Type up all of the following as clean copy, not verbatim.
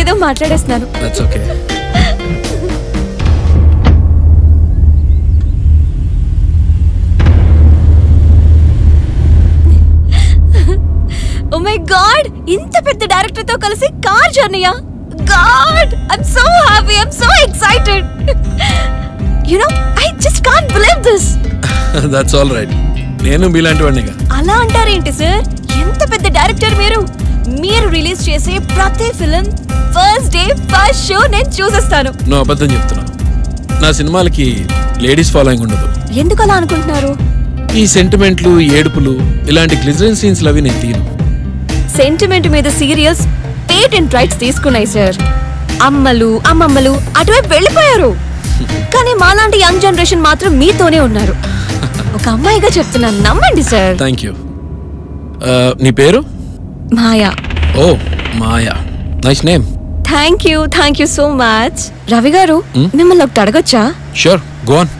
ఏదేదో మాట్లాడేస్తున్నాను. That's okay. Oh my god, ఇంత పెద్ద డైరెక్టర్ తో కలిసి కార్ జర్నీయా? God, I'm so happy, I'm so excited. You know, I just can't believe this. That's all right. నేను మీలాంటి వాడినిగా. అలా అంటారేంటి సార్? ఎంత పెద్ద డైరెక్టర్ మీరు. మీరు రిలీజ్ చేసే ప్రతి film first day first show నేను చూసేస్తాను. నువ్వు అబద్ధం చెప్తున్నావు. నా సినిమాలకి లేడీస్ ఫాలోయింగ్ ఉండదు. ఎందుకు అలా అనుకుంటున్నారు? ఈ సెంటిమెంట్లు, ఏడుపులు, ఇలాంటి గ్లిజరిన్ సీన్స్ అవి నేను తీను. సెంటిమెంట్ మీద సీరియల్స్ పేటెంట్ రైట్స్ తీసుకున్నాయి సార్. అమ్మలు అమ్మమ్మలు అటువైపు వెళ్ళిపోయారు. కానీ మాలాంటి యంగ్ జనరేషన్ మాత్రం మీతోనే ఉన్నారు. ఒక అమ్మాయిగా చెప్తున్నాను, నమ్మండి సార్. Thank you. నీ పేరు? Maya. Oh Maya, nice name. Thank you so much. Ravi గారు, మిమ్మల్ని ఒకటి అడగొచ్చా? Sure, go on.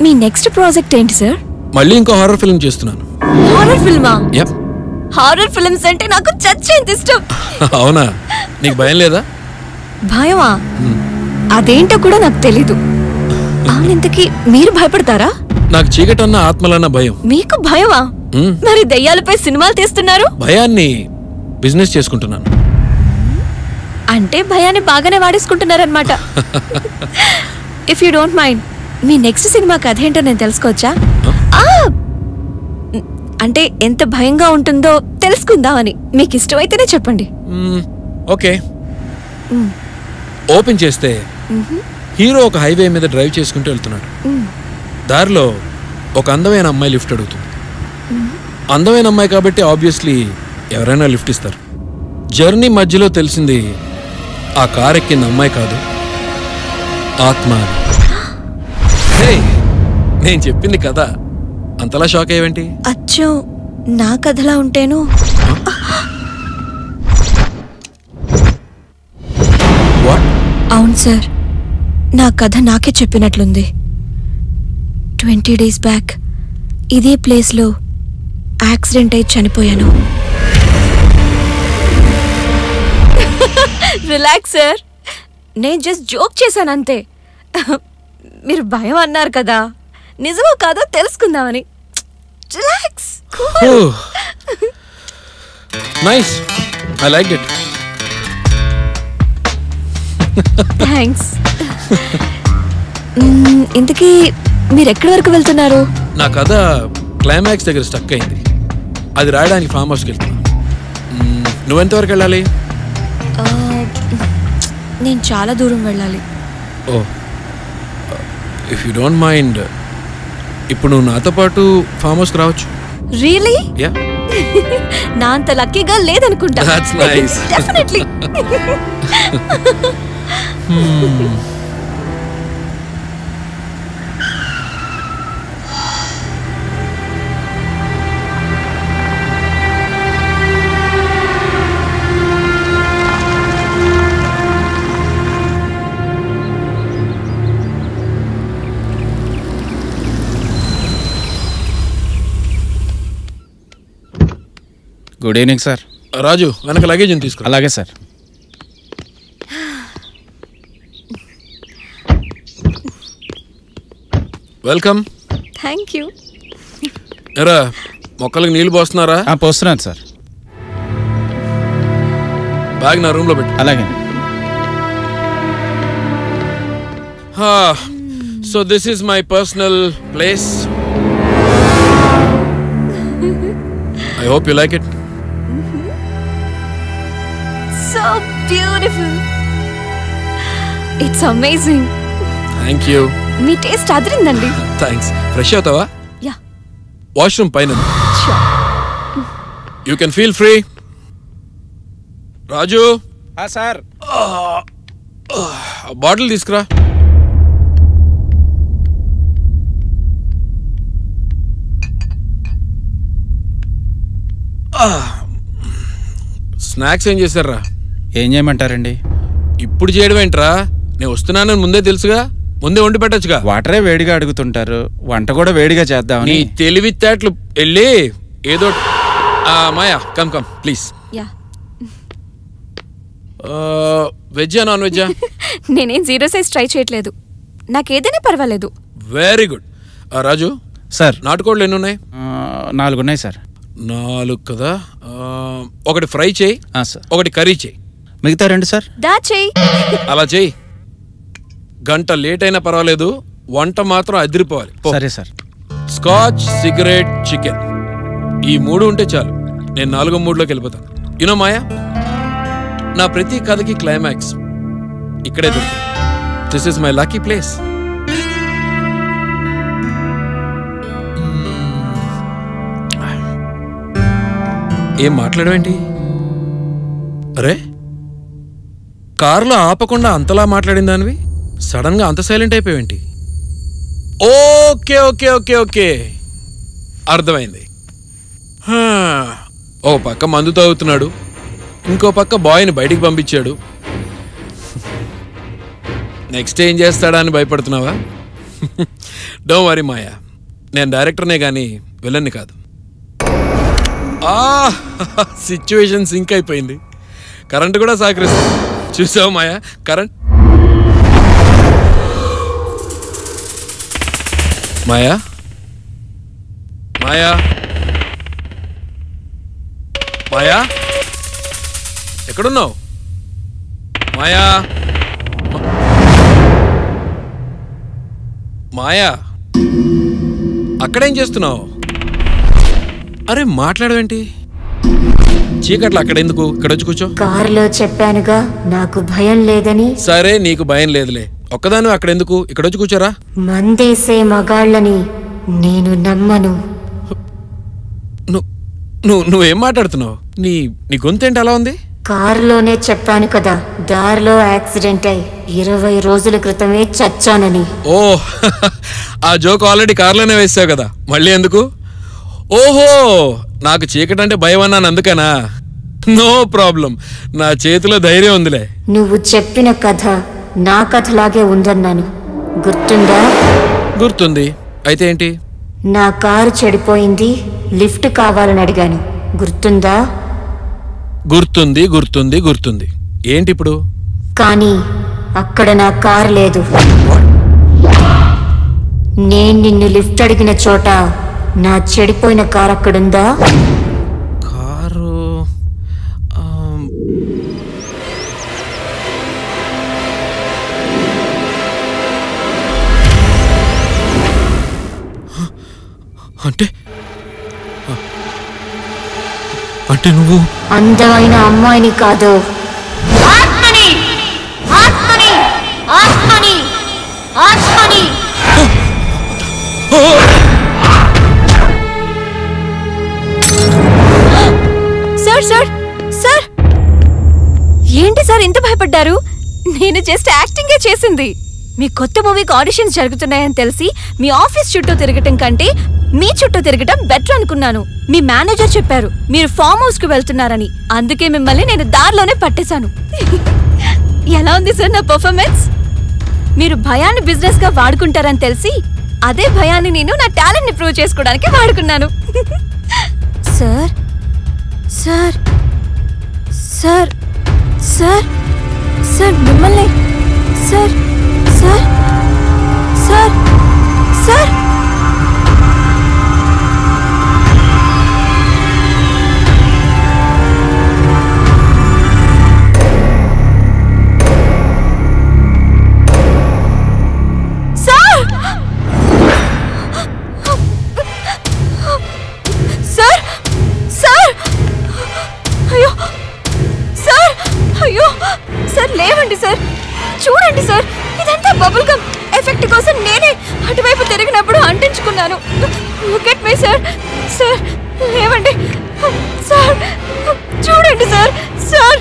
మీ నెక్స్ట్ ప్రాజెక్ట్ ఏంటి సార్? మళ్ళీ ఇంకో హారర్ ఫిల్మ్ చేస్తున్నాను. హారర్ ఫిల్మా? యప్. హారర్ ఫిల్మ్స్ అంటే నాకు చచ్చేంత ఇష్టం. అవునా? నీకు భయం లేదా? భయమా? అదేంటో కూడా నాకు తెలీదు. ఇంతకీ మీరు భయపడతారా? నాకు చీకటన్న ఆత్మలన్న భయం. మీకు భయమా? మరి దెయ్యాలపై సినిమాలు తీస్తున్నారు. భయాన్ని బిజినెస్ చేసుకుంటున్నాను. అంటే భయాన్ని బాగానే వాడేసుకుంటున్నారన్నమాట. ఇఫ్ యూ డోంట్ మైండ్, మీ నెక్స్ట్ సినిమా కథ ఏంటో నేను తెలుసుకోవచ్చా? అంటే ఎంత భయంగా ఉంటుందో తెలుసుకుందామని. మీకు ఇష్టమైతేనే చెప్పండి. ఓకే. ఓపెన్ చేస్తే హీరో ఒక హైవే మీద డ్రైవ్ చేసుకుంటూ వెళ్తున్నాడు. దారిలో ఒక అందమైన అమ్మాయి లిఫ్ట్ అడుగుతుంది. అందమైన అమ్మాయి కాబట్టి ఆబ్వియస్లీ ఎవరైనా లిఫ్ట్ ఇస్తారు. జర్నీ మధ్యలో తెలిసింది ఆ కార్ ఎక్కింది అమ్మాయి కాదు, ఆత్మ. నేను చెప్పింది కదా, అంతలా షాక్ అయ్యేవేంటి? అచ్చో, నా కథలా ఉంటేను. అవును సార్, నా కథ నాకే చెప్పినట్లుంది. 20 days బ్యాక్ ఇదే ప్లేస్లో యాక్సిడెంట్ అయి చనిపోయాను. రిలాక్స్ సార్, నేను జస్ట్ జోక్ చేశాను అంతే. మీరు భయం అన్నారు కదా, నిజమో కాదో తెలుసుకుందామని. Relax. Nice, I like it. Thanks. ఇంతకీ మీరు ఎక్కడి వరకు వెళ్తున్నారు? నా కథ క్లైమాక్స్ దగ్గర స్టక్ అయింది. అది రాయడానికి ఫామ్ హౌస్కి వెళ్తున్నా. నువ్వెంతవరకు వెళ్ళాలి? నేను చాలా దూరం వెళ్ళాలి. Oh, if you don't mind, ఇప్పుడు నువ్వు నాతో పాటు ఫామ్ హౌస్కి రావచ్చు. రియలీ? యా. నా అంత లక్కీగా లేదనుకుంటా. That's nice. Definitely. Good evening sir. Raju, వెనక లగేజ్ తీసుకురా. అలాగే సార్. వెల్కమ్. Thank you. ఎరా, మొక్కలకు నీళ్లు పోస్తున్నారా? పోస్తున్నాను సార్. బ్యాగ్ నా రూమ్ లో పెట్టు. అలాగే. So this is my personal place. I hope you like it. So beautiful. It's amazing. Thank you. మీ టేస్ట్ అదిరిందండి. థ్యాంక్స్. ఫ్రెష్ అవుతావా? యా. వాష్రూమ్ పైన. Sure. You can feel free. Raju. Sir. Bottle తీసుకురా. Snacks ఏం చేశారా? ఏం చేయమంటారండి? ఇప్పుడు చేయడం ఏంట్రా? నేను వస్తున్నానని ముందే తెలుసుగా, ముందే వండి పెట్టచ్చుగా. వాటరే వేడిగా అడుగుతుంటారు, వంట కూడా వేడిగా చేద్దామని. నీ తెలివితేటలు వెళ్ళి ఏదో. మాయా, కమ్ ప్లీజ్. యా. వెజ్జా నాన్ వెజ్జా? నేనేం జీరో సైజ్ ట్రై చేయట్లేదు, నాకేదైనా పర్వాలేదు. Very good. రాజు సార్ నాటుకోళ్ళు ఎన్ని ఉన్నాయి? 4 ఉన్నాయి సార్. 4 కదా. ఒకటి ఫ్రై చేయి, సార్. ఒకటి కర్రీ చేయి. మిగతా 2 సార్. దా చెయ్యి. అలా చెయ్యి. గంట లేట్ అయినా పర్వాలేదు, వంట మాత్రం అదిరిపోవాలి. సరే సార్. స్కాచ్, సిగరెట్, చికెన్, ఈ 3 ఉంటే చాలు. నేను 4వ మూడ్లోకి వెళ్ళిపోతాను. యునో మాయా, నా ప్రతి కథకి క్లైమాక్స్ ఇక్కడే దొరుకుతుంది. This is my lucky place. ఏం మాట్లాడవేంటి? అరే, కారులో ఆపకుండా అంతలా మాట్లాడిన దానివి సడన్ గా అంత సైలెంట్ అయిపోయావేంటి? ఓకే ఓకే ఓకే ఓకే, అర్థమైంది. ఓ పక్క మందు తాగుతున్నాడు, ఇంకో పక్క బాయ్ని బయటికి పంపించాడు. నెక్స్ట్ ఏం చేస్తాడా అని భయపడుతున్నావా? డోంట్ వరీ మాయా, నేను డైరెక్టర్నే కానీ విలన్ని కాదు. సిచ్యువేషన్ సింక్ అయిపోయింది. కరెంట్ కూడా సహకరిస్తుంది. చూసావు మాయా, కరెంట్. మాయా మాయా మాయా, ఎక్కడున్నావు మాయా? మాయా, అక్కడేం చేస్తున్నావు? అరే మాట్లాడవేంటి? చీకట్లో అక్కడెందుకు? ఇక్కడ వచ్చి కూర్చో. కారులో చెప్పానుగా నాకు భయం లేదని. సరే, నీకు భయం లేదులే. ఒక్కదాను అక్కడెందుకు? ఇక్కడ వచ్చి కూర్చోరా. మందేసే మగాళ్ళని నేను నమ్మను. నువ్వేం మాట్లాడుతున్నావు? నీ గొంతేంటి అలా ఉంది? కారులోనే చెప్పాను కదా, దారిలో యాక్సిడెంట్ అయి 20 రోజుల క్రితమే చచ్చానని. ఓ, ఆ జోక్ ఆల్రెడీ కారులోనే వేసావు కదా, మళ్ళీ ఎందుకు? ఓహో, నాకు చీకటంటే భయం అన్నాను అందుకనా? నో ప్రాబ్లం, నా చేతిలో ధైర్యం ఉందిలే. నువ్వు చెప్పిన కథ నా కథలాగే ఉందన్నాను, గుర్తుందా? గుర్తుంది. అయితే ఏంటి? నా కారు చెడిపోయింది, లిఫ్ట్ కావాలని అడిగాను, గుర్తుందా? గుర్తుంది గుర్తుంది గుర్తుంది. ఏంటి ఇప్పుడు? కానీ అక్కడ నా కారు లేదు. నేను నిన్ను లిఫ్ట్ అడిగిన చోట నా చెడిపోయిన కారు అక్కడుందా? కారు అంటే నువ్వు అందమైన అమ్మాయిని కాదు, ఆత్మని. ఆత్మని, ఆత్మని, ఆత్మని. సార్ సార్ సార్, ఏంటి సార్ ఇంత భయపడ్డారు? నేను జస్ట్ యాక్టింగే చేసింది. మీ కొత్త మూవీకి ఆడిషన్స్ జరుగుతున్నాయని తెలిసి మీ ఆఫీస్ చుట్టూ తిరగటం కంటే మీ చుట్టూ తిరగటం బెటర్ అనుకున్నాను. మీ మేనేజర్ చెప్పారు మీరు ఫామ్ హౌస్ కు వెళ్తున్నారని, అందుకే మిమ్మల్ని నేను దారిలోనే పట్టేశాను. ఎలా ఉంది సార్ నా పర్ఫార్మెన్స్? మీరు భయాన్ని బిజినెస్ గా వాడుకుంటారని తెలిసి అదే భయాన్ని నేను నా టాలెంట్ ని ప్రూవ్ చేసుకోవడానికి వాడుకున్నాను. Sir sir sir sir sir మిమ్మల్ని సార్ సార్ సార్ సార్ లేవండి సార్, చూడండి సార్, ఇదంతా బబుల్ గమ్ ఎఫెక్ట్ కోసం నేనే అటువైపు తిరిగినప్పుడు అంటించుకున్నాను. Look at me sir. Sir లేవండి సార్, చూడండి సార్. సార్